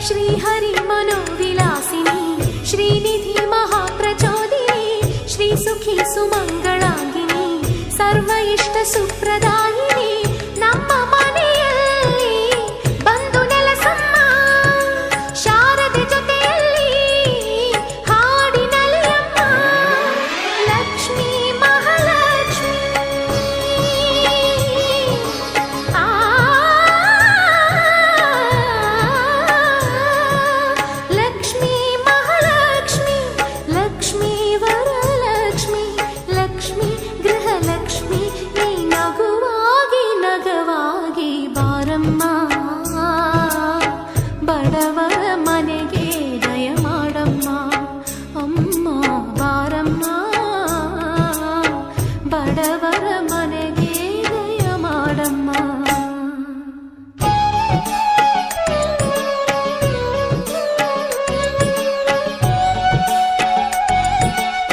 श्रीहरि मनोविलासिनी श्रीनिधि महाप्रचोदिनी श्रीसुखी सुमंगलांगिनी सर्व इष्ट सुप्रदायिनी ನಮ್ಮ ಮನೆಯಲ್ಲಿ ಬಂದು ನೆಲೆಸಮ್ಮ ಶಾರದೆ ಜೊತೆಯಲ್ಲಿ ಹಾಡಿನಲ್ಲಿ ಅಮ್ಮ ಲಕ್ಷ್ಮೀ ಮಹಾಲಕ್ಷ್ಮಿ ಲಕ್ಷ್ಮೀ ಮಹಾಲಕ್ಷ್ಮಿ ಲಕ್ಷ್ಮೀ ವರಲಕ್ಷ್ಮಿ ಲಕ್ಷ್ಮೀ ಗೃಹಲಕ್ಷ್ಮಿ ನೀ ನಗುವಾಗಿ ನಗವಾಗಿ ಬಾರಮ್ಮ ಬಡವ